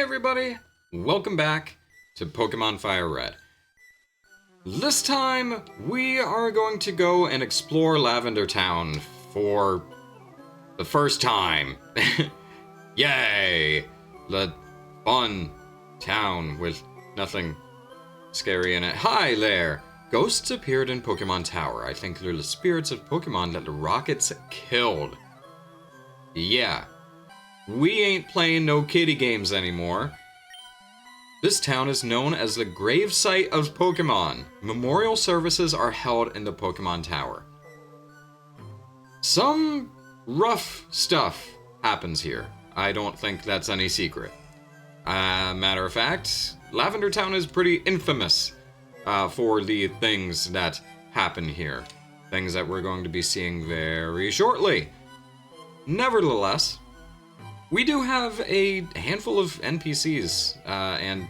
Hey everybody! Welcome back to Pokemon Fire Red. This time, we are going to go and explore Lavender Town for the first time. Yay! The fun town with nothing scary in it. Hi there! Ghosts appeared in Pokemon Tower. I think they're the spirits of Pokemon that the Rockets killed. Yeah. We ain't playing no kiddie games anymore. This town is known as the gravesite of Pokemon. Memorial services are held in the Pokemon Tower. Some rough stuff happens here. I don't think that's any secret. Matter of fact, Lavender Town is pretty infamous for the things that happen here. Things that we're going to be seeing very shortly. Nevertheless, we do have a handful of NPCs and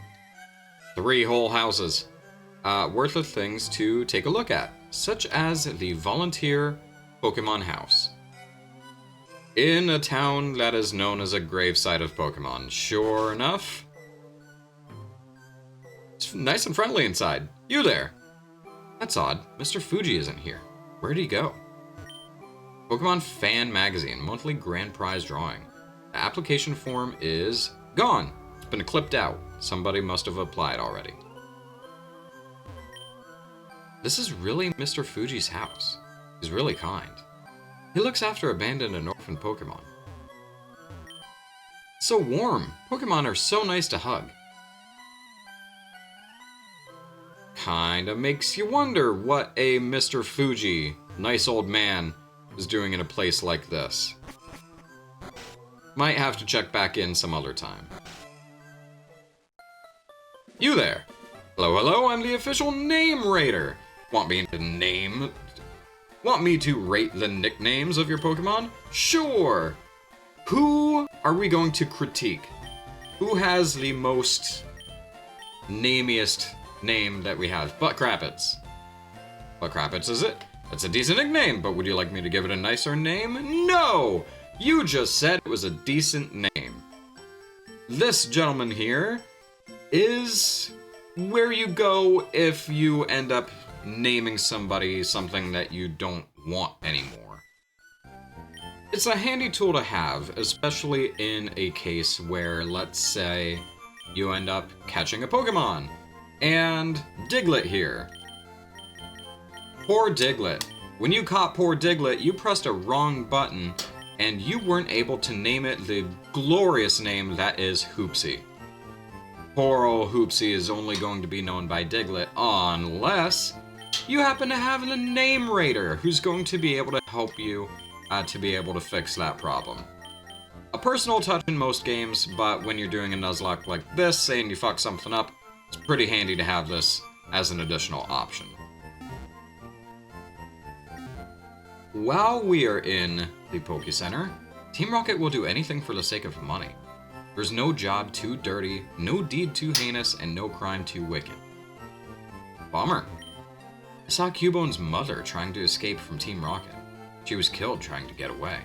3 whole houses worth of things to take a look at, such as the Volunteer Pokemon House. In a town that is known as a gravesite of Pokemon. Sure enough, it's nice and friendly inside. You there? That's odd. Mr. Fuji isn't here. Where'd he go? Pokemon Fan Magazine, monthly grand prize drawing. The application form is gone. It's been clipped out. Somebody must have applied already. This is really Mr. Fuji's house. He's really kind. He looks after abandoned and orphaned Pokemon. It's so warm. Pokemon are so nice to hug. Kinda makes you wonder what a Mr. Fuji, nice old man, is doing in a place like this. Might have to check back in some other time. You there. Hello, hello, I'm the official name rater. Want me to rate the nicknames of your Pokemon? Sure. Who are we going to critique? Who has the most namiest name that we have? Buttkrappets. Buttkrappets is it? That's a decent nickname, but would you like me to give it a nicer name? No! You just said it was a decent name. This gentleman here is where you go if you end up naming somebody something that you don't want anymore. It's a handy tool to have, especially in a case where, let's say, you end up catching a Pokemon. And Diglett here. Poor Diglett. When you caught poor Diglett, you pressed a wrong button and you weren't able to name it the glorious name that is Hoopsy. Poor old Hoopsy is only going to be known by Diglett unless you happen to have the name rater who's going to be able to help you to be able to fix that problem. A personal touch in most games, but when you're doing a Nuzlocke like this and you fuck something up, it's pretty handy to have this as an additional option. While we are in the Poke Center, Team Rocket will do anything for the sake of money. There's no job too dirty, no deed too heinous, and no crime too wicked. Bummer. I saw Cubone's mother trying to escape from Team Rocket. She was killed trying to get away.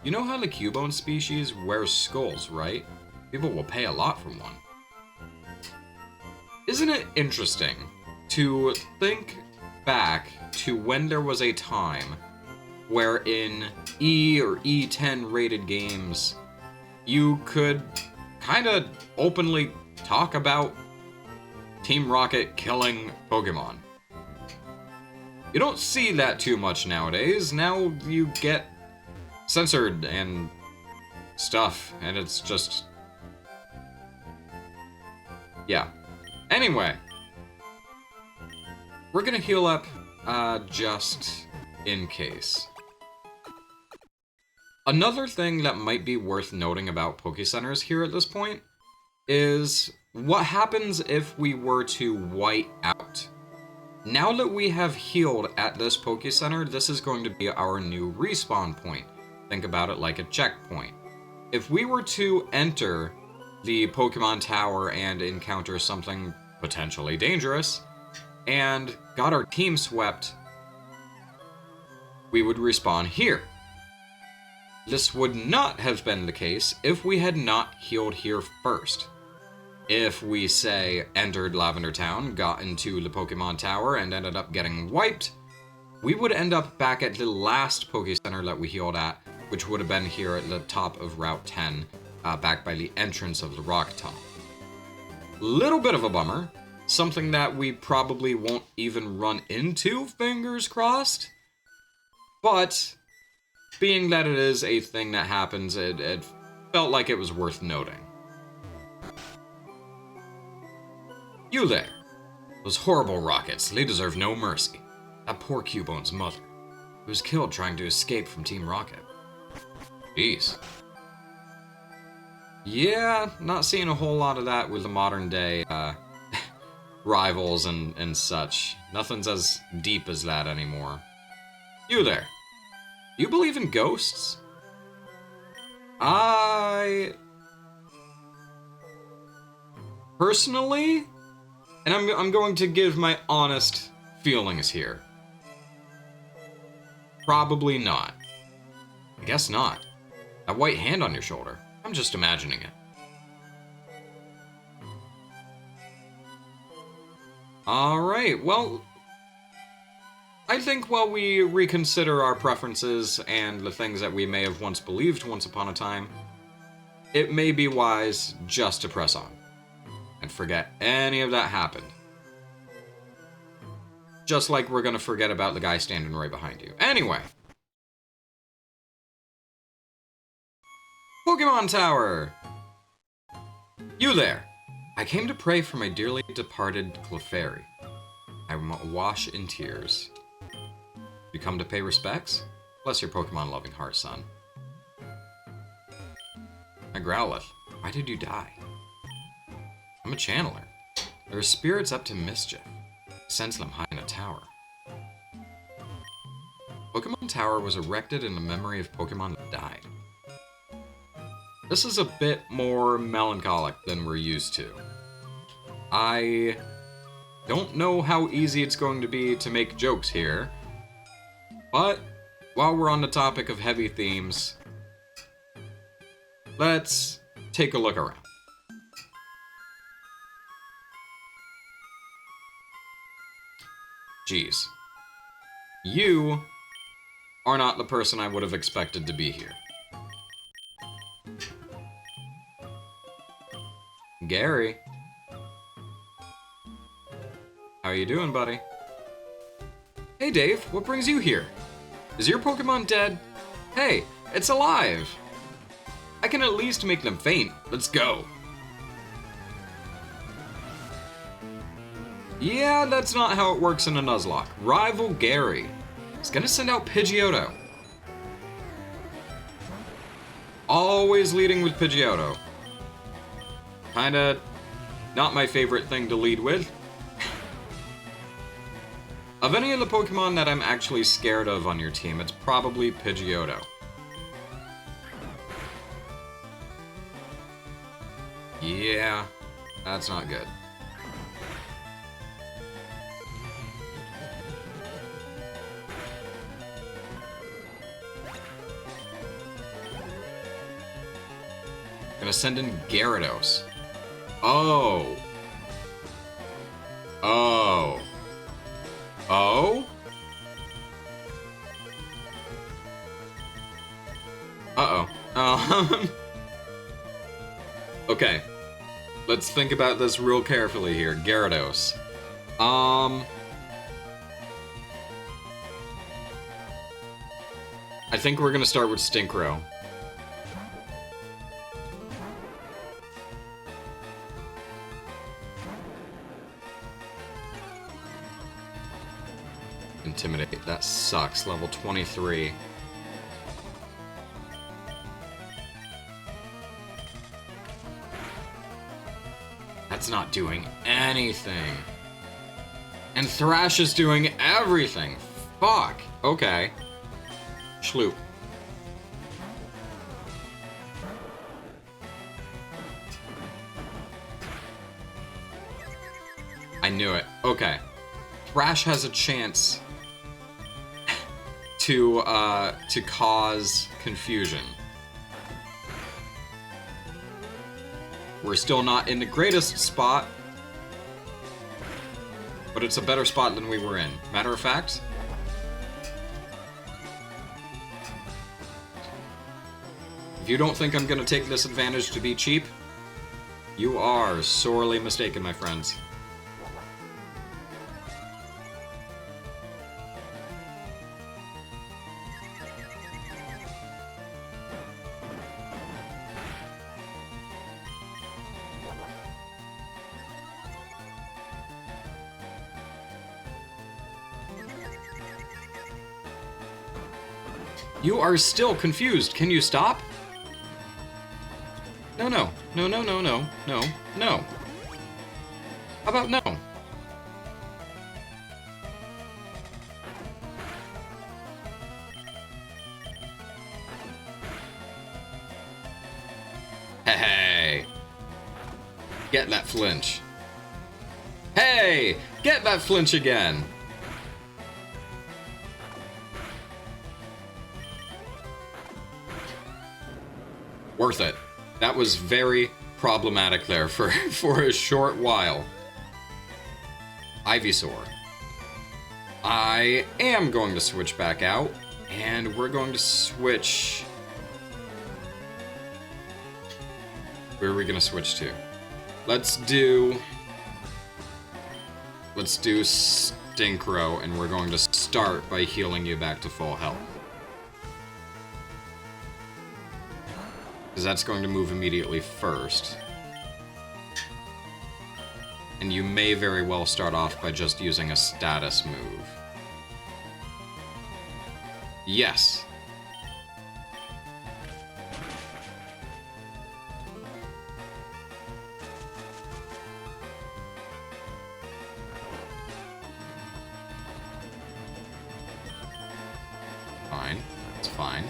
You know how the Cubone species wears skulls, right? People will pay a lot for one. Isn't it interesting to think back to when there was a time where in E or E10 rated games, you could kind of openly talk about Team Rocket killing Pokemon. You don't see that too much nowadays. Now you get censored and stuff, and it's just... yeah. Anyway, we're gonna heal up just in case. Another thing that might be worth noting about Poke Centers here at this point is what happens if we were to white out. Now that we have healed at this Poke Center, this is going to be our new respawn point. Think about it like a checkpoint. If we were to enter the Pokemon Tower and encounter something potentially dangerous, and got our team swept, we would respawn here. this would not have been the case if we had not healed here first. If we, say, entered Lavender Town, got into the Pokemon Tower, and ended up getting wiped, we would end up back at the last Poke Center that we healed at, which would have been here at the top of Route 10, back by the entrance of the Rock Tunnel. Little bit of a bummer. Something that we probably won't even run into, fingers crossed. But, being that it is a thing that happens, it felt like it was worth noting. You there. Those horrible rockets, they deserve no mercy. That poor Cubone's mother, who was killed trying to escape from Team Rocket. Jeez. Yeah, not seeing a whole lot of that with the modern day, rivals and such. Nothing's as deep as that anymore. You there. You believe in ghosts? Personally, and I'm going to give my honest feelings here. Probably not. I guess not. That white hand on your shoulder. I'm just imagining it. Alright, well, I think while we reconsider our preferences and the things that we may have once believed once upon a time, it may be wise just to press on and forget any of that happened. Just like we're gonna forget about the guy standing right behind you. Anyway. Pokemon Tower! You there! I came to pray for my dearly departed Clefairy. I am awash in tears. You come to pay respects? Bless your Pokemon-loving heart, son. My Growlithe, why did you die? I'm a channeler. There are spirits up to mischief. I sense them high in a tower. Pokemon Tower was erected in the memory of Pokemon that died. This is a bit more melancholic than we're used to. I don't know how easy it's going to be to make jokes here, but while we're on the topic of heavy themes, let's take a look around. Jeez. You are not the person I would have expected to be here. Gary. How you doing, buddy? Hey, Dave, what brings you here? Is your Pokemon dead? Hey, it's alive! I can at least make them faint. Let's go. Yeah, that's not how it works in a Nuzlocke. Rival Gary is gonna send out Pidgeotto. Always leading with Pidgeotto. Kinda not my favorite thing to lead with. Of any of the Pokemon that I'm actually scared of on your team, it's probably Pidgeotto. Yeah, that's not good. Gonna send in Gyarados. Oh. Oh. Oh? Uh-oh. Okay. Let's think about this real carefully here. Gyarados. I think we're gonna start with Stinkrow. Intimidate. That sucks. Level 23. That's not doing anything. And Thrash is doing everything. Fuck. Okay. Schloop. I knew it. Okay. Thrash has a chance to cause confusion. We're still not in the greatest spot, but it's a better spot than we were in. Matter of fact, if you don't think I'm gonna take this advantage to be cheap, you are sorely mistaken, my friends. You are still confused. Can you stop? No, no. No, no, no, no. No, no. How about no? Hey! Get that flinch. Hey! Get that flinch again! Worth it. That was very problematic there for a short while. Ivysaur. I am going to switch back out, and we're going to switch... Where are we going to switch to? Let's do Stinkrow, and we're going to start by healing you back to full health. Because that's going to move immediately first. And you may very well start off by just using a status move. Yes. Fine. It's fine.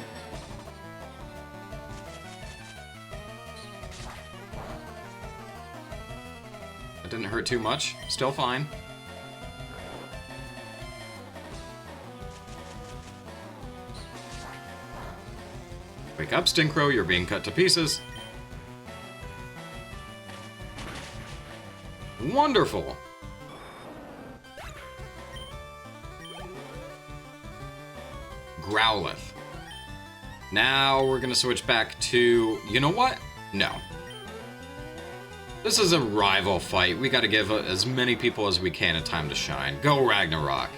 It didn't hurt too much. Still fine. Wake up, Stinkrow. You're being cut to pieces. Wonderful. Growlithe. Now we're gonna switch back to... You know what? No. This is a rival fight. We gotta give as many people as we can a time to shine. Go Ragnarok.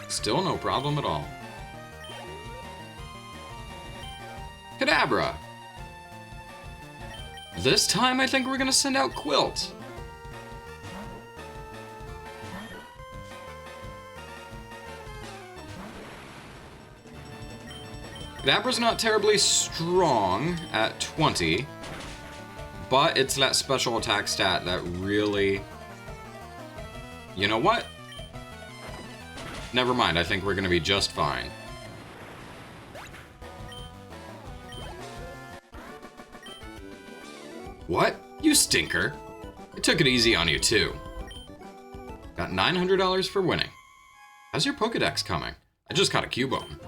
Still no problem at all. Kadabra! This time I think we're gonna send out Quilt. Kadabra's not terribly strong at 20, but it's that special attack stat that really... You know what? Never mind, I think we're gonna be just fine. What? You stinker. I took it easy on you, too. Got $900 for winning. How's your Pokedex coming? I just caught a Cubone.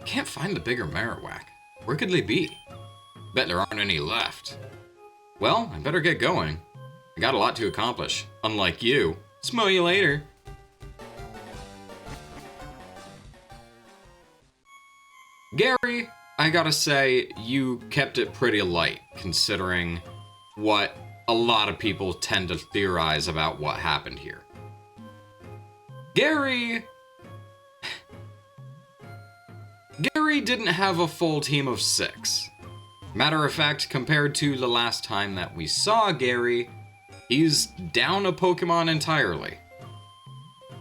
Can't find the bigger Marowak. Where could they be? Bet there aren't any left. Well, I better get going. I got a lot to accomplish, unlike you. Smell you later. Gary, I gotta say, you kept it pretty light, considering what a lot of people tend to theorize about what happened here. Gary didn't have a full team of 6. Matter of fact, compared to the last time that we saw Gary, he's down a Pokemon entirely.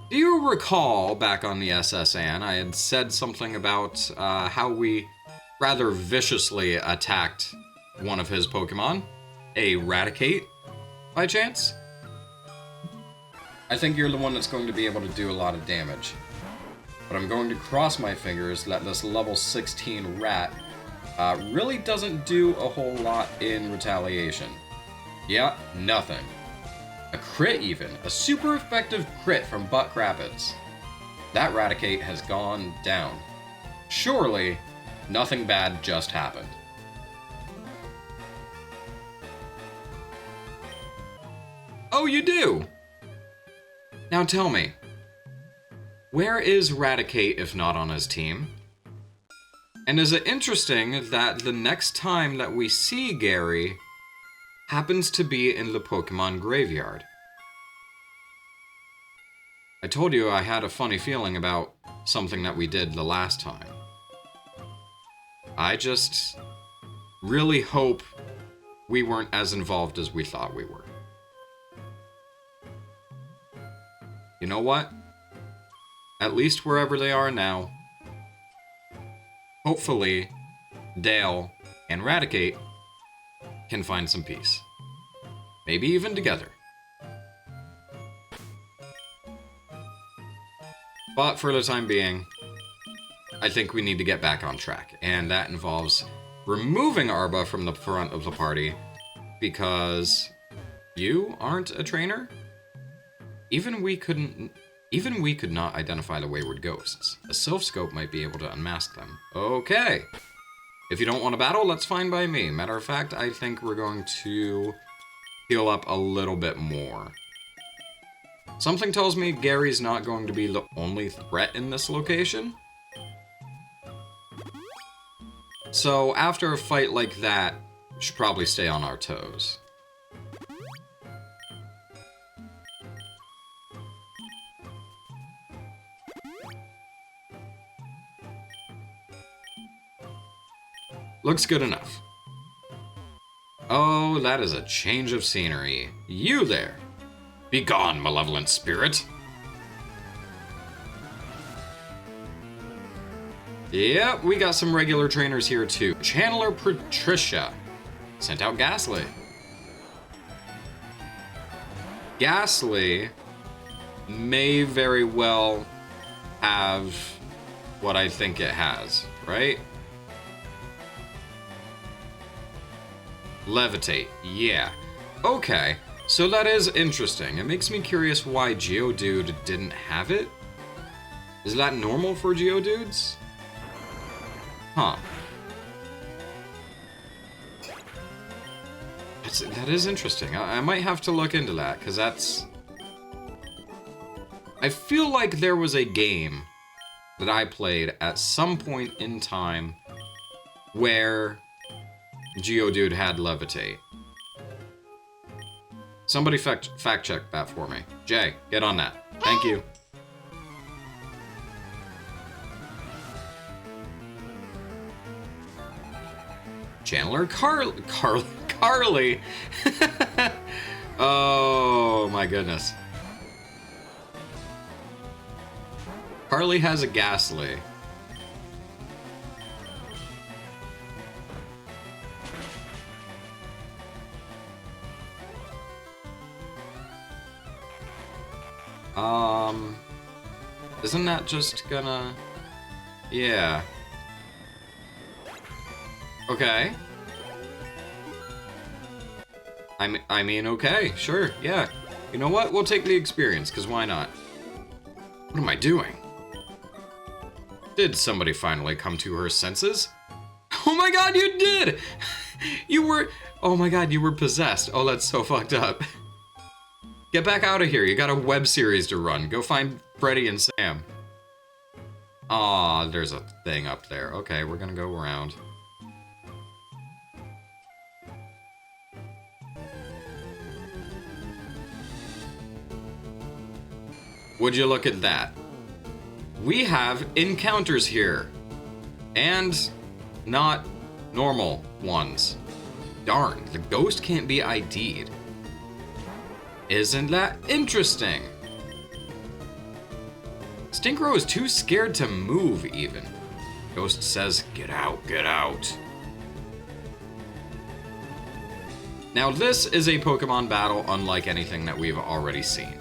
Do you recall, back on the SSN, I had said something about how we rather viciously attacked one of his Pokemon? A Raticate, by chance? I think you're the one that's going to be able to do a lot of damage. But I'm going to cross my fingers that this level 16 rat really doesn't do a whole lot in retaliation. Yeah, nothing. A crit even. A super effective crit from Buck Rapids. That Raticate has gone down. Surely, nothing bad just happened. Oh, you do? Now tell me, where is Raticate if not on his team? And is it interesting that the next time that we see Gary happens to be in the Pokemon graveyard? I told you I had a funny feeling about something that we did the last time. I just really hope we weren't as involved as we thought we were. You know what? At least wherever they are now, hopefully Dale and Raticate can find some peace. Maybe even together. But for the time being, I think we need to get back on track, and that involves removing Arba from the front of the party because you aren't a trainer? Even we could not identify the wayward ghosts. A Silph Scope might be able to unmask them. Okay. If you don't want to battle, that's fine by me. Matter of fact, I think we're going to heal up a little bit more. Something tells me Gary's not going to be the only threat in this location. So after a fight like that, we should probably stay on our toes. Looks good enough. Oh, that is a change of scenery. You there! Begone, malevolent spirit! Yep, we got some regular trainers here too. Chandler Patricia sent out Ghastly. Ghastly may very well have what I think it has, right? Levitate, yeah. Okay, so that is interesting. It makes me curious why Geodude didn't have it. Is that normal for Geodudes? Huh. That is interesting. I might have to look into that, because that's... I feel like there was a game that I played at some point in time where Geodude had Levitate. Somebody fact check that for me. Jay, get on that. Thank you. Chandler Carly. Oh my goodness. Carly has a Ghastly. Isn't that just gonna... Yeah. Okay. I mean, okay, sure, yeah. You know what? We'll take the experience, because why not? What am I doing? Did somebody finally come to her senses? Oh my god, you did! You were... Oh my god, you were possessed. Oh, that's so fucked up. Get back out of here. You got a web series to run. Go find Freddy and Sam. Aw, there's a thing up there. Okay, we're gonna go around. Would you look at that? We have encounters here. And not normal ones. Darn, the ghost can't be ID'd. Isn't that interesting? Stinkrow is too scared to move, even. Ghost says, get out, get out. Now this is a Pokemon battle unlike anything that we've already seen.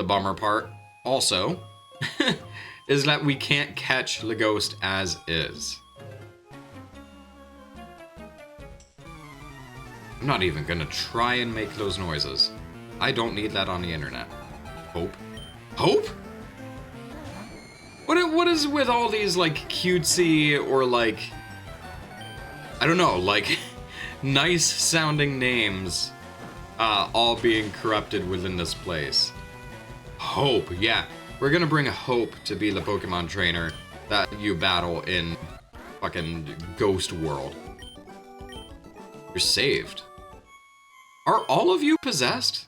bummer part, also, is that we can't catch Laghost as is. I'm not even gonna try and make those noises. I don't need that on the internet. Hope? Hope? What is with all these, like, cutesy or, like, I don't know, like, nice-sounding names all being corrupted within this place? Hope, yeah. We're gonna bring Hope to be the Pokemon trainer that you battle in fucking Ghost World. You're saved. Are all of you possessed?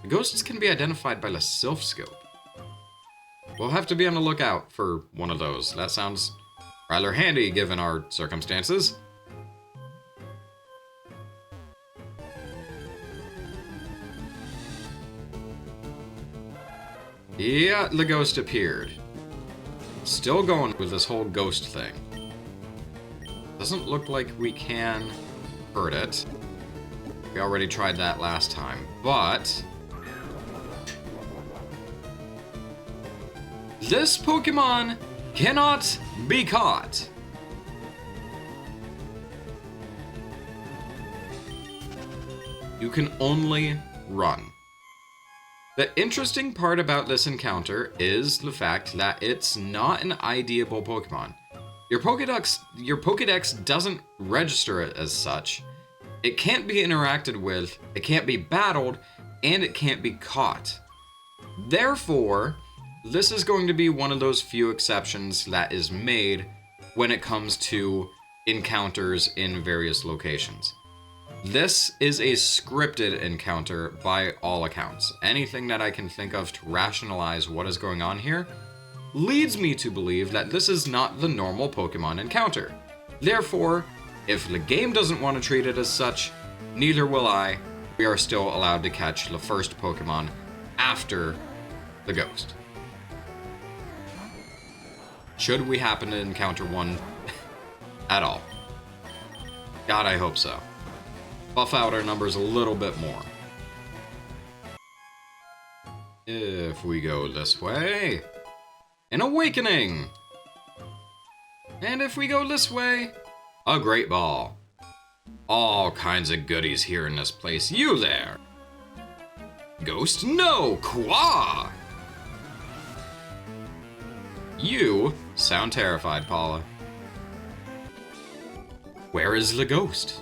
The ghosts can be identified by the Sylph Scope. We'll have to be on the lookout for one of those. That sounds rather handy given our circumstances. Yeah, the ghost appeared. Still going with this whole ghost thing. Doesn't look like we can hurt it. We already tried that last time, but this Pokemon cannot be caught. You can only run. The interesting part about this encounter is the fact that it's not an IDable Pokemon. Your Pokédex doesn't register it as such. It can't be interacted with, it can't be battled, and it can't be caught. Therefore, this is going to be one of those few exceptions that is made when it comes to encounters in various locations. This is a scripted encounter by all accounts. Anything that I can think of to rationalize what is going on here leads me to believe that this is not the normal Pokemon encounter. Therefore, if the game doesn't want to treat it as such, neither will I. We are still allowed to catch the first Pokemon after the ghost. Should we happen to encounter one at all. God, I hope so. Buff out our numbers a little bit more. If we go this way, an awakening. And if we go this way, a great ball. All kinds of goodies here in this place. You there. Ghost? No! Qua! You sound terrified, Paula. Where is the ghost?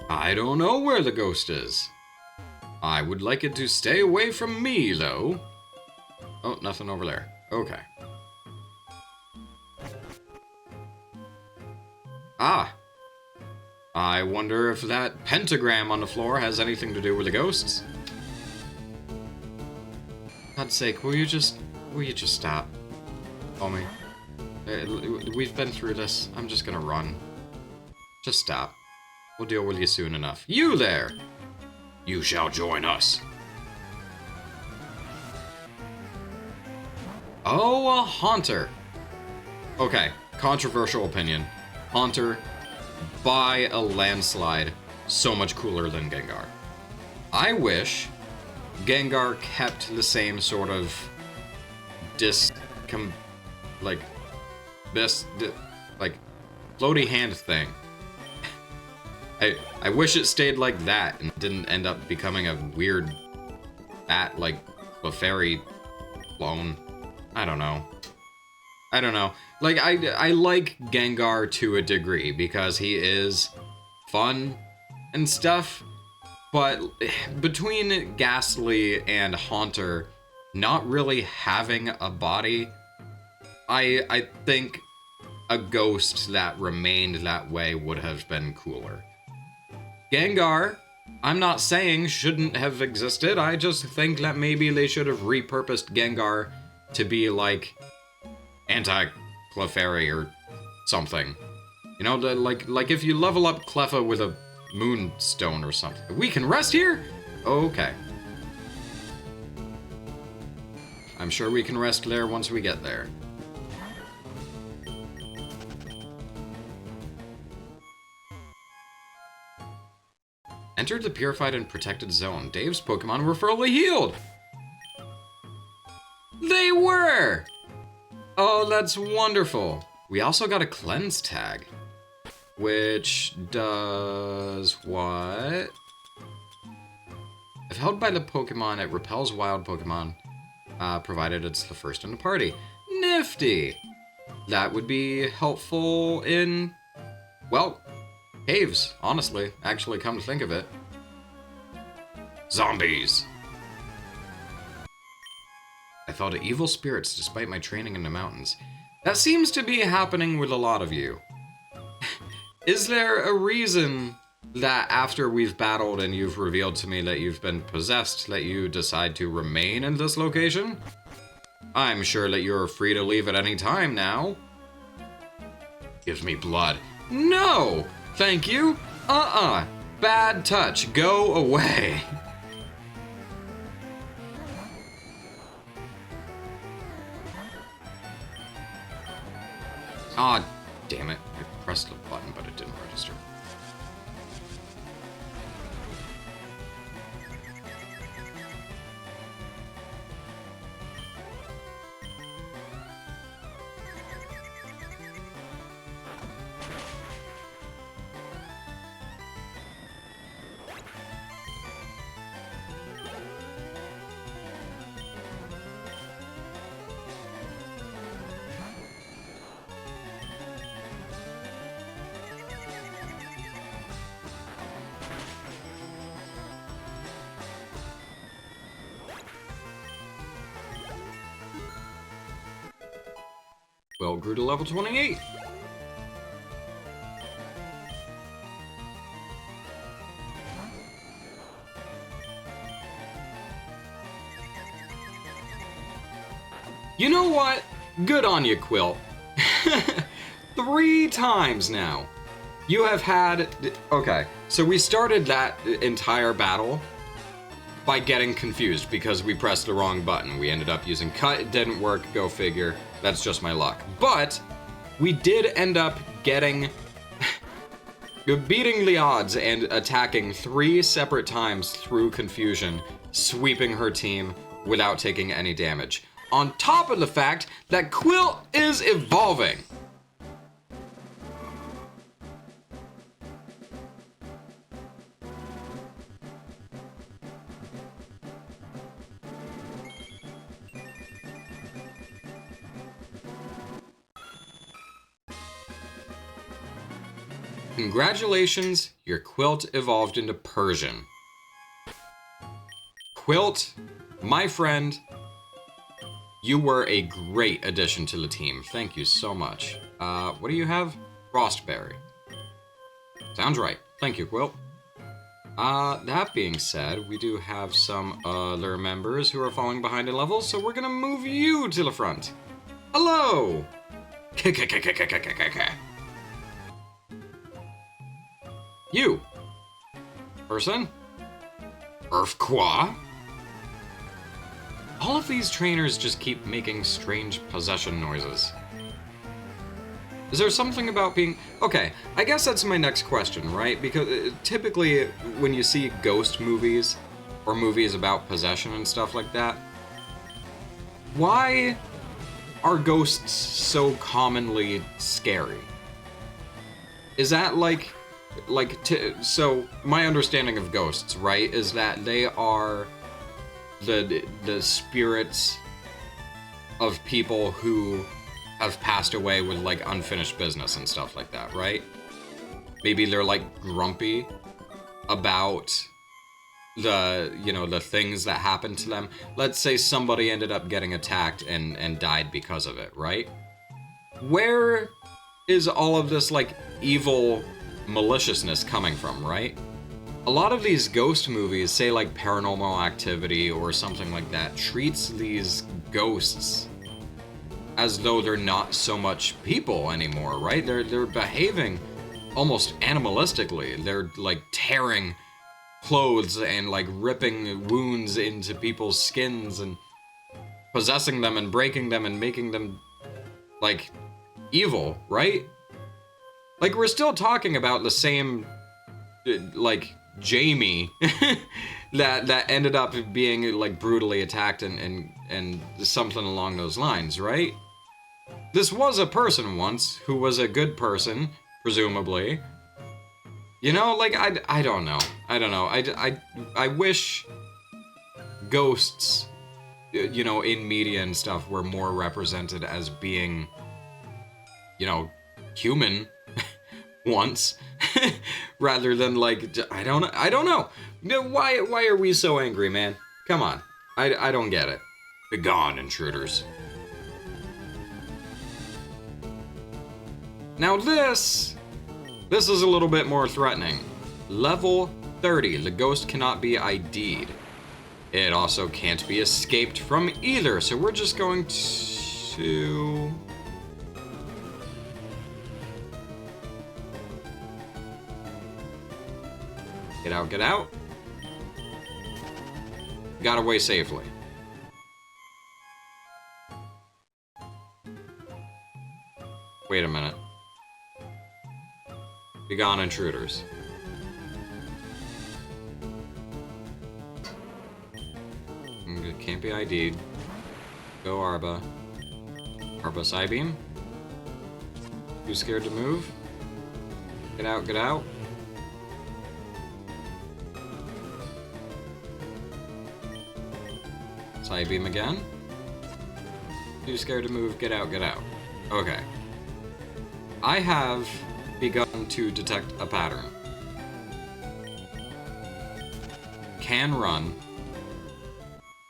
I don't know where the ghost is. I would like it to stay away from me, though. Oh, nothing over there. Okay. Ah. I wonder if that pentagram on the floor has anything to do with the ghosts. For God's sake, will you just stop? Homie. We've been through this. I'm just gonna run. Just stop. We'll deal with you soon enough. You there! You shall join us. Oh, a Haunter. Okay, controversial opinion. Haunter, by a landslide, so much cooler than Gengar. I wish Gengar kept the same sort of floaty hand thing. I wish it stayed like that and didn't end up becoming a weird bat like Clefairy clone. I don't know. Like, I like Gengar to a degree because he is fun and stuff, but between Ghastly and Haunter not really having a body, I think a ghost that remained that way would have been cooler. Gengar, I'm not saying shouldn't have existed, I just think that maybe they should have repurposed Gengar to be like anti-Clefairy or something. You know, like if you level up Cleffa with a Moonstone or something. We can rest here? Okay. I'm sure we can rest there once we get there. Entered the purified and protected zone. Dave's Pokemon were fully healed. Sure! Oh, that's wonderful. We also got a cleanse tag. Which does what? If held by the Pokemon, it repels wild Pokemon, provided it's the first in the party. Nifty! That would be helpful in, well, caves, honestly, actually, come to think of it. Zombies! I felt evil spirits despite my training in the mountains. That seems to be happening with a lot of you. Is there a reason that after we've battled and you've revealed to me that you've been possessed, that you decide to remain in this location? I'm sure that you're free to leave at any time now. Give me blood. No! Thank you. Bad touch. Go away. Ah, damn it. I pressed the button, but it didn't register. Well, grew to level 28. You know what? Good on you, Quilt. 3 times now. You have had... Okay, so we started that entire battle by getting confused because we pressed the wrong button. We ended up using cut, it didn't work, go figure. That's just my luck. But we did end up getting... beating the odds and attacking 3 separate times through confusion, sweeping her team without taking any damage. On top of the fact that Quilt is evolving. Congratulations, your Quilt evolved into Persian. Quilt, my friend, you were a great addition to the team. Thank you so much. What do you have? Frostberry. Sounds right. Thank you, Quilt. That being said, we do have some other members who are falling behind in levels, so we're gonna move you to the front. Hello! You. Person. Earthqua. All of these trainers just keep making strange possession noises. Is there something about being... Okay, I guess that's my next question, right? Because typically when you see ghost movies or movies about possession and stuff like that, why are ghosts so commonly scary? Is that so my understanding of ghosts, right, is that they are the spirits of people who have passed away with like unfinished business and stuff like that, right? Maybe they're like grumpy about the things that happened to them. Let's say somebody ended up getting attacked and died because of it, right? Where is all of this like evil maliciousness coming from, right? A lot of these ghost movies, say like Paranormal Activity or something like that, treats these ghosts as though they're not so much people anymore, right? They're behaving almost animalistically. They're like tearing clothes and like ripping wounds into people's skins and possessing them and breaking them and making them like evil, right? Like, we're still talking about the same, like, Jamie that ended up being, like, brutally attacked and and something along those lines, right? This was a person once who was a good person, presumably. You know, like, I don't know. I don't know. I wish ghosts, you know, in media and stuff were more represented as being, you know, human once, rather than like, I don't know. Why are we so angry, man? Come on. I don't get it. Begone, intruders. Now this is a little bit more threatening. Level 30, the ghost cannot be ID'd. It also can't be escaped from either, so we're just going to... Get out, get out. Got away safely. Wait a minute. Begone, intruders. Can't be ID'd. Go Arba. Arba Psybeam. Too scared to move? Get out, get out. Psybeam again. Too scared to move, get out, get out. Okay. I have begun to detect a pattern. Can run,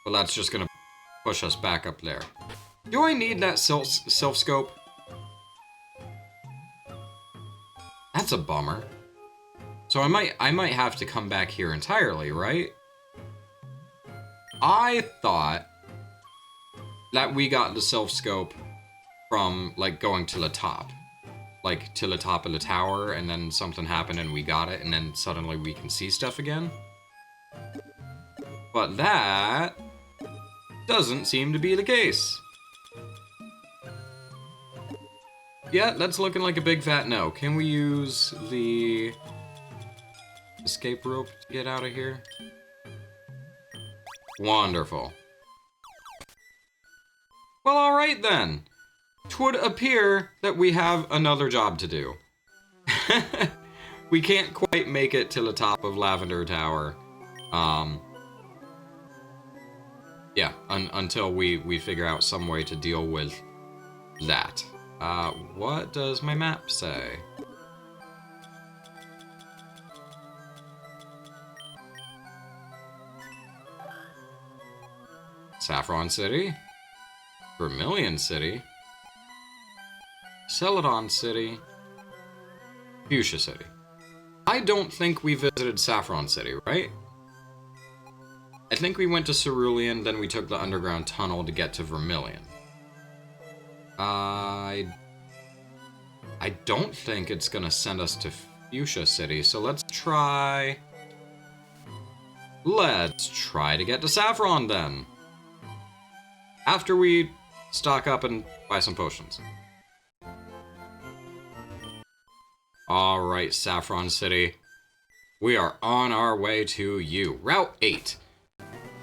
but that's just gonna push us back up there. Do I need that self-scope? That's a bummer. So I might have to come back here entirely, right? I thought that we got the self-scope from, like, going to the top. Like, to the top of the tower, and then something happened and we got it, and then suddenly we can see stuff again. But that doesn't seem to be the case. Yeah, that's looking like a big fat no. Can we use the escape rope to get out of here? Wonderful. Well, alright then. 'Twould appear that we have another job to do. We can't quite make it to the top of Lavender Tower. Yeah, until we figure out some way to deal with that. What does my map say? Saffron City, Vermilion City, Celadon City, Fuchsia City. I don't think we visited Saffron City, right? I think we went to Cerulean, then we took the underground tunnel to get to Vermilion. I don't think it's gonna send us to Fuchsia City, so let's try to get to Saffron then. After we stock up and buy some potions. Alright, Saffron City. We are on our way to you. Route 8.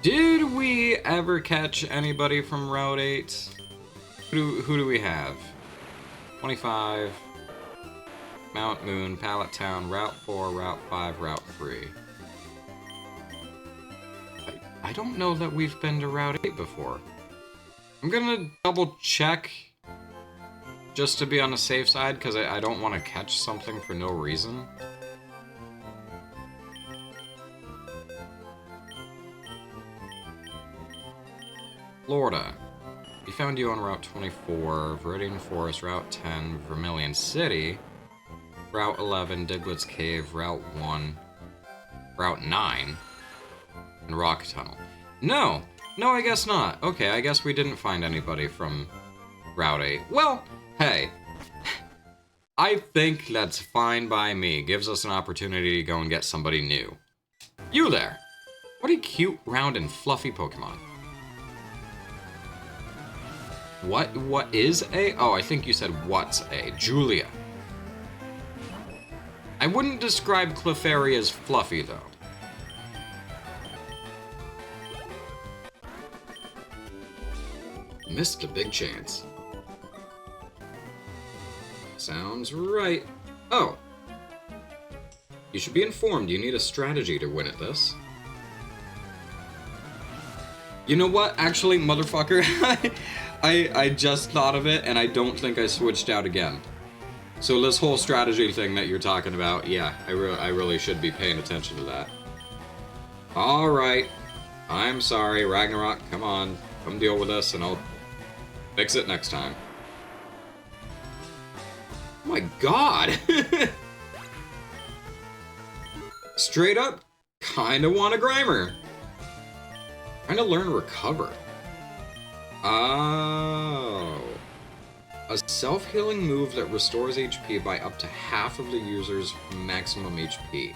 Did we ever catch anybody from Route 8? Who do we have? 25. Mount Moon, Pallet Town, Route 4, Route 5, Route 3. I don't know that we've been to Route 8 before. I'm gonna double check just to be on the safe side, because I don't want to catch something for no reason. Florida. We found you on Route 24, Viridian Forest, Route 10, Vermilion City, Route 11, Diglett's Cave, Route 1, Route 9, and Rock Tunnel. No, I guess not. Okay, I guess we didn't find anybody from Route 8. Well, hey, I think that's fine by me. Gives us an opportunity to go and get somebody new. You there! What a cute, round, and fluffy Pokemon. What is a? Oh, I think you said what's a. Julia. I wouldn't describe Clefairy as fluffy, though. Missed a big chance. Sounds right. Oh. You should be informed you need a strategy to win at this. You know what? Actually, motherfucker, I just thought of it, and I don't think I switched out again. So this whole strategy thing that you're talking about, yeah, I really should be paying attention to that. Alright. I'm sorry, Ragnarok, come on. Come deal with us, and I'll fix it next time. Oh my god! Straight up, kinda want a Grimer. Trying to learn Recover. Oh. A self-healing move that restores HP by up to half of the user's maximum HP.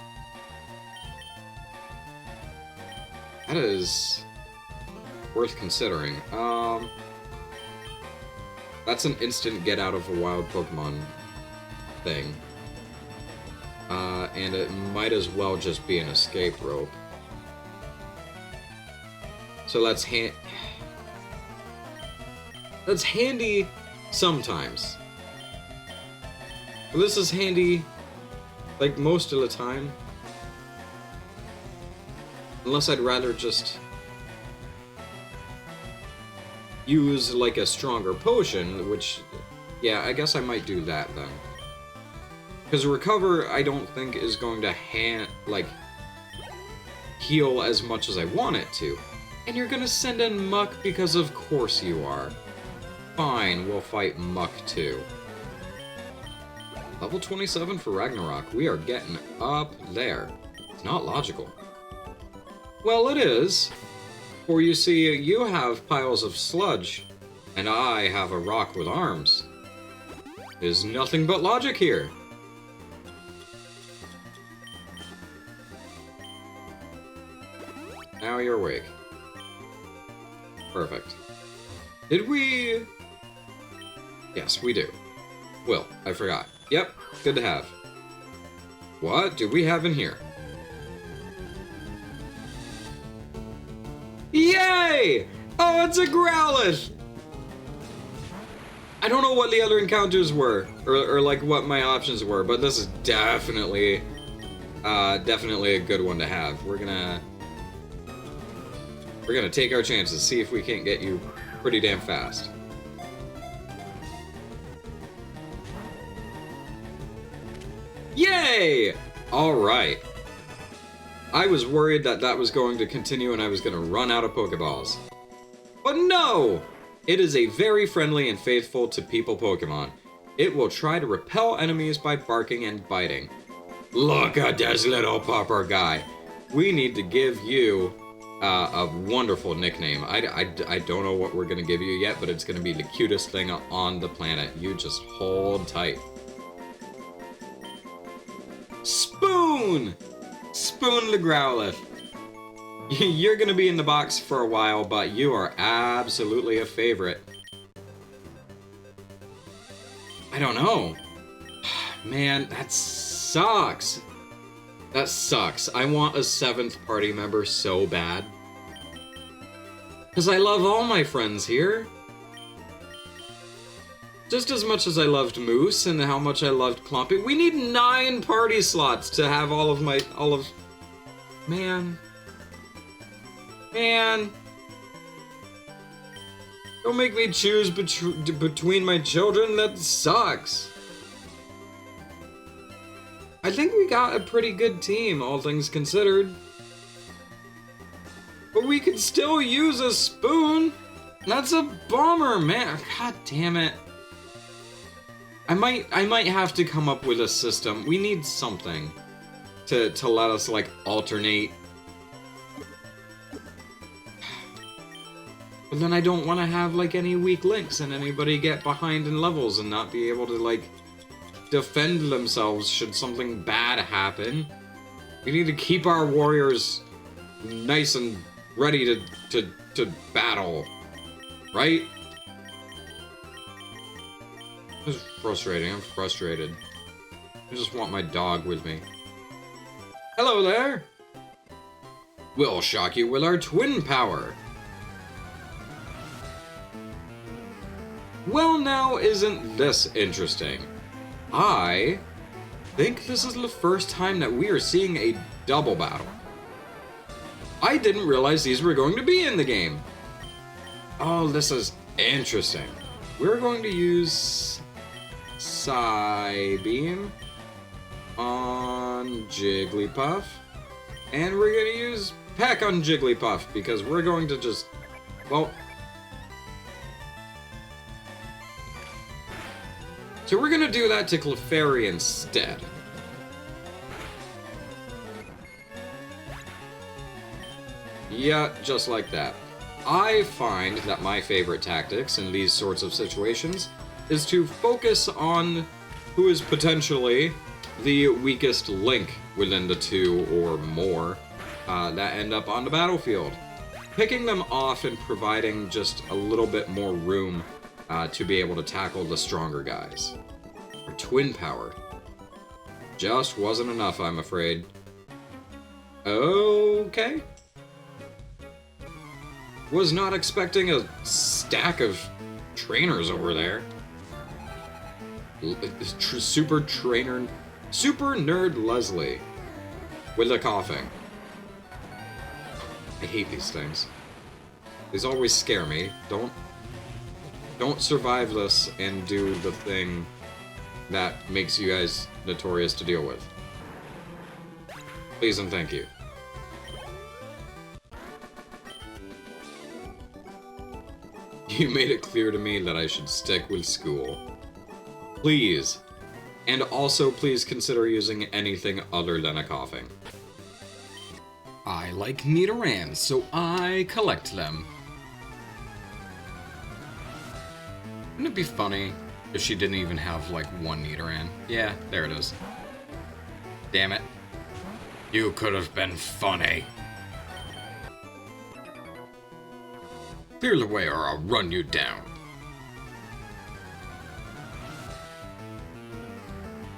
That is worth considering. That's an instant get out of a wild Pokemon thing. And it might as well just be an escape rope. So that's handy sometimes. But this is handy, like, most of the time. Unless I'd rather just use, like, a stronger potion, which, yeah, I guess I might do that then. Because Recover, I don't think, is going to, heal as much as I want it to. And you're gonna send in Muck because of course you are. Fine, we'll fight Muck too. Level 27 for Ragnarok. We are getting up there. It's not logical. Well, it is. For you see, you have piles of sludge, and I have a rock with arms. There's nothing but logic here. Now you're awake. Perfect. Did we... Yes, we do. Will, I forgot. Yep, good to have. What do we have in here? Yay! Oh, it's a Growlithe! I don't know what the other encounters were, or like what my options were, but this is definitely a good one to have. We're gonna take our chances, see if we can't get you pretty damn fast. Yay! Alright. I was worried that that was going to continue and I was going to run out of Pokeballs. But no! It is a very friendly and faithful to people Pokemon. It will try to repel enemies by barking and biting. Look at this little pupper guy. We need to give you a wonderful nickname. I don't know what we're going to give you yet, but it's going to be the cutest thing on the planet. You just hold tight. Spoon! Spoon the Growlithe. You're going to be in the box for a while, but you are absolutely a favorite. I don't know. Man, that sucks. That sucks. I want a 7th party member so bad. Because I love all my friends here. Just as much as I loved Moose and how much I loved Clompy. We need 9 party slots to have Man. Man. Don't make me choose between my children. That sucks. I think we got a pretty good team, all things considered. But we could still use a spoon. That's a bummer, man. God damn it. I might have to come up with a system. We need something to let us, like, alternate. But then I don't want to have, like, any weak links and anybody get behind in levels and not be able to, like, defend themselves should something bad happen. We need to keep our warriors nice and ready to battle, right? This is frustrating. I'm frustrated. I just want my dog with me. Hello there! We'll shock you with our twin power. Well, now, isn't this interesting? I think this is the first time that we are seeing a double battle. I didn't realize these were going to be in the game. Oh, this is interesting. We're going to use Psybeam on Jigglypuff. And we're going to use Peck on Jigglypuff because we're going to just, well... So we're going to do that to Clefairy instead. Yeah, just like that. I find that my favorite tactics in these sorts of situations is to focus on who is potentially the weakest link within the two or more that end up on the battlefield. Picking them off and providing just a little bit more room to be able to tackle the stronger guys. Our twin power just wasn't enough, I'm afraid. Okay. Was not expecting a stack of trainers over there. Super Nerd Leslie with the coughing. I hate these things. These always scare me. Don't survive this and do the thing that makes you guys notorious to deal with. Please and thank you. You made it clear to me that I should stick with school. Please. And also please consider using anything other than a coughing. I like Nidorans, so I collect them. Wouldn't it be funny if she didn't even have, like, one Nidoran? Yeah, there it is. Damn it. You could have been funny. Clear the way or I'll run you down.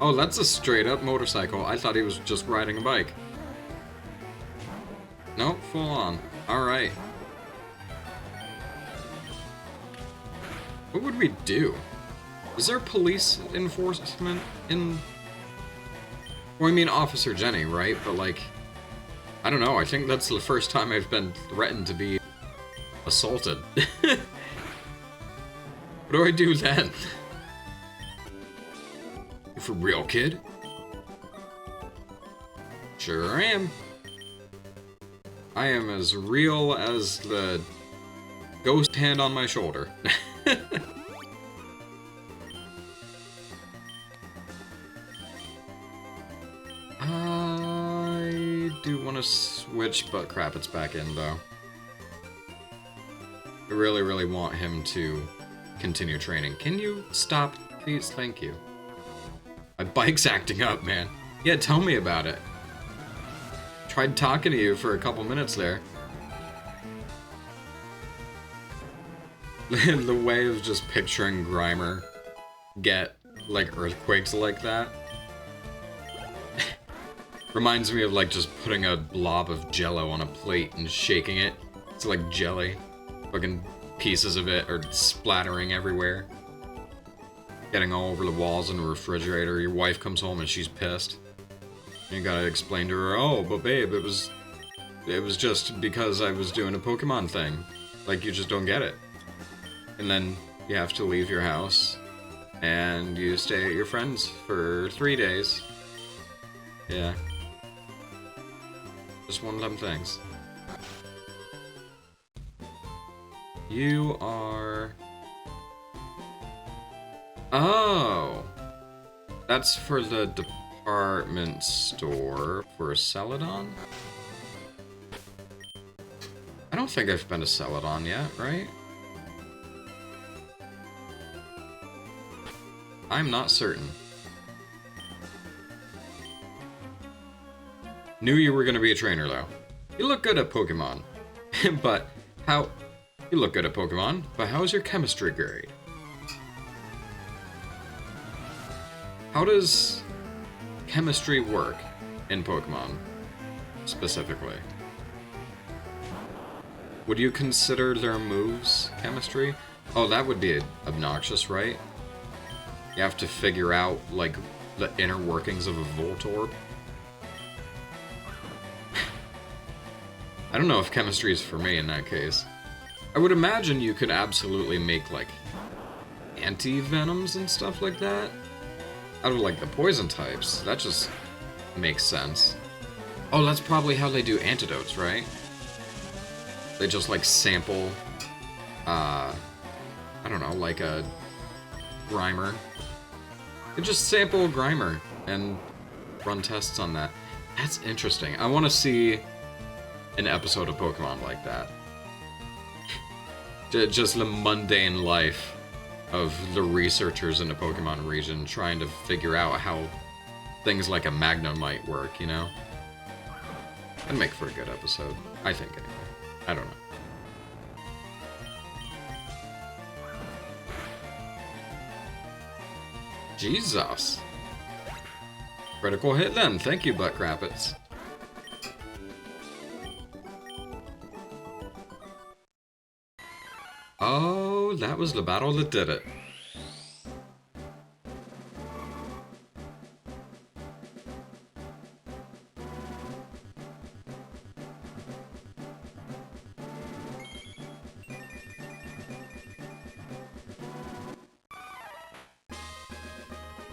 Oh, that's a straight-up motorcycle. I thought he was just riding a bike. Nope, full on. Alright. What would we do? Is there police enforcement in... Well, I mean, Officer Jenny, right? But, like... I don't know, I think that's the first time I've been threatened to be assaulted. What do I do then? You for real, kid? Sure am. I am as real as the ghost hand on my shoulder. I do want to switch, but crap, it's back in though. I really, really want him to continue training. Can you stop, please? Thank you. My bike's acting up, man. Yeah, tell me about it. Tried talking to you for a couple minutes there. The way of just picturing Grimer get, like, earthquakes like that reminds me of, like, just putting a blob of Jello on a plate and shaking it. It's like jelly. Fucking pieces of it are splattering everywhere. Getting all over the walls in the refrigerator. Your wife comes home and she's pissed. You gotta explain to her, oh, but babe, it was just because I was doing a Pokemon thing. Like, you just don't get it. And then you have to leave your house, and you stay at your friend's for 3 days. Yeah. Just one of them things. You are... Oh! That's for the department store for Celadon? I don't think I've been to Celadon yet, right? I'm not certain. Knew you were gonna be a trainer, though. You look good at Pokemon. But how... You look good at Pokemon, but how's your chemistry grade? How does chemistry work in Pokemon, specifically? Would you consider their moves chemistry? Oh, that would be obnoxious, right? You have to figure out, like, the inner workings of a Voltorb. I don't know if chemistry is for me in that case. I would imagine you could absolutely make, like, anti-venoms and stuff like that out of, like, the poison types. That just makes sense. Oh, that's probably how they do antidotes, right? They just, like, sample, I don't know, like a Grimer. They just sample a Grimer and run tests on that. That's interesting. I want to see an episode of Pokemon like that. Just the mundane life of the researchers in the Pokemon region trying to figure out how things like a Magnemite work, you know? That'd make for a good episode. I think, anyway. I don't know. Jesus. Critical hit then. Thank you, Butt Crappets. Oh, that was the battle that did it.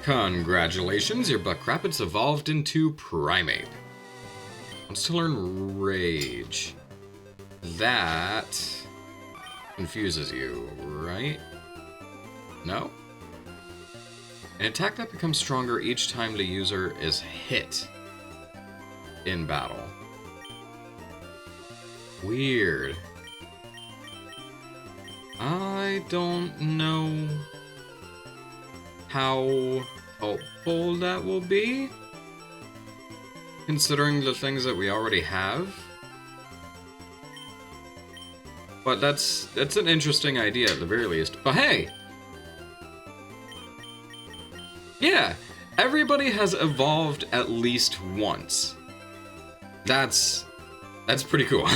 Congratulations, your Butt Crappets evolved into Primeape. Wants to learn Rage. That confuses you, right? No? An attack that becomes stronger each time the user is hit in battle. Weird. I don't know how helpful that will be, considering the things that we already have. But that's an interesting idea at the very least. But hey! Yeah, everybody has evolved at least once. That's pretty cool.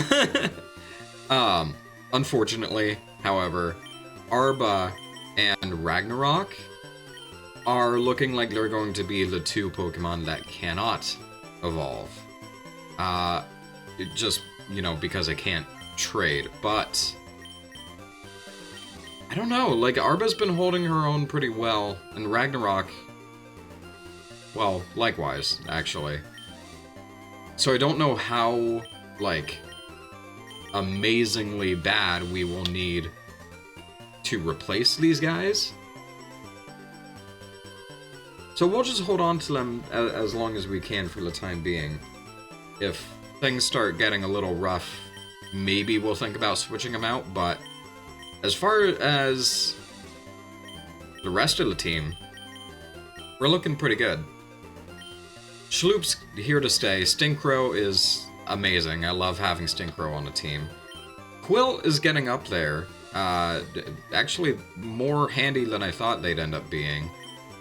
Unfortunately, however, Arba and Ragnarok are looking like they're going to be the two Pokemon that cannot evolve. Just, you know, because I can't trade, but I don't know, like, Arba's been holding her own pretty well, and Ragnarok, well, likewise, actually. So I don't know how, like, amazingly bad we will need to replace these guys. So we'll just hold on to them as long as we can for the time being. If things start getting a little rough, maybe we'll think about switching them out, but as far as the rest of the team, we're looking pretty good. Schloop's here to stay. Stinkrow is amazing. I love having Stinkrow on the team. Quill is getting up there. Actually, more handy than I thought they'd end up being.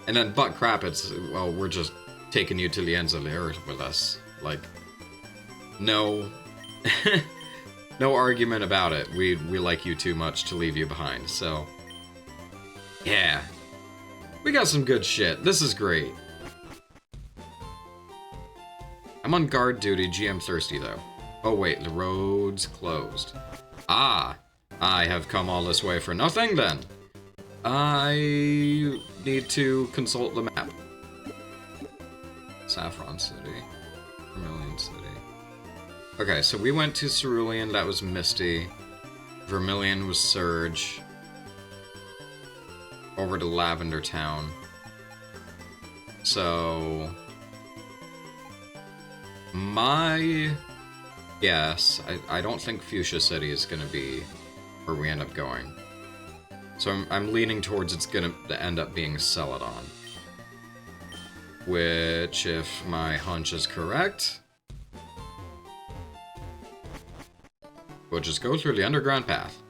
And then Butt Crappets, well, we're just taking you to the ends of the earth with us. Like, no... no argument about it. We like you too much to leave you behind, so... yeah. We got some good shit. This is great. I'm on guard duty, GM thirsty, though. Oh wait, the road's closed. Ah! I have come all this way for nothing, then. I need to consult the map. Saffron City. Vermilion City. Okay, so we went to Cerulean, that was Misty. Vermilion was Surge. Over to Lavender Town. So... my guess, I don't think Fuchsia City is going to be where we end up going. So I'm leaning towards it's going to end up being Celadon. Which, if my hunch is correct, we'll just go through the underground path.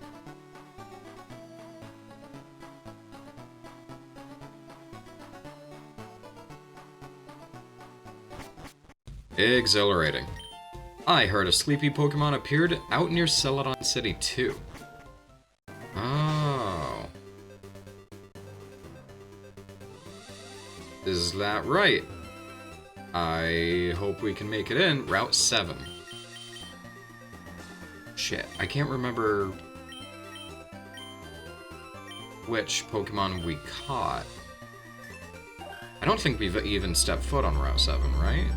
Exhilarating. I heard a sleepy Pokemon appeared out near Celadon City too. Oh. Is that right? I hope we can make it in. Route 7. Shit, I can't remember which Pokemon we caught. I don't think we've even stepped foot on Route 7, right?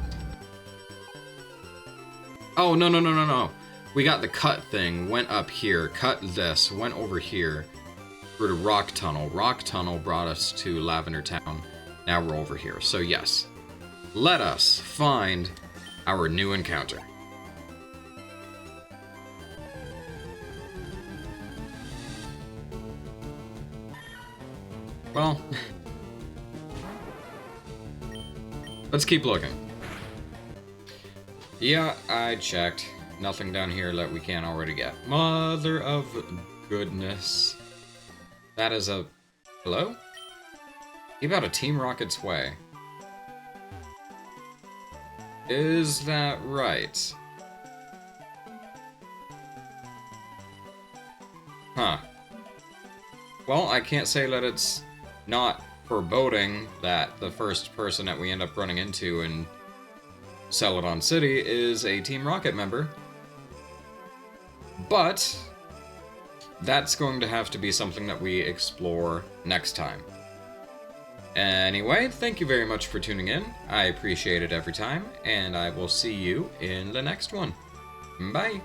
Oh, no. We got the cut thing, went up here, cut this, went over here, through to Rock Tunnel. Rock Tunnel brought us to Lavender Town. Now we're over here. So yes, let us find our new encounter. Well, let's keep looking. Yeah, I checked. Nothing down here that we can't already get. Mother of goodness. That is a... Hello? Keep out of Team Rocket's way. Is that right? Huh. Well, I can't say that it's not foreboding that the first person that we end up running into in Celadon City is a Team Rocket member. But that's going to have to be something that we explore next time. Anyway, thank you very much for tuning in. I appreciate it every time, and I will see you in the next one. Bye!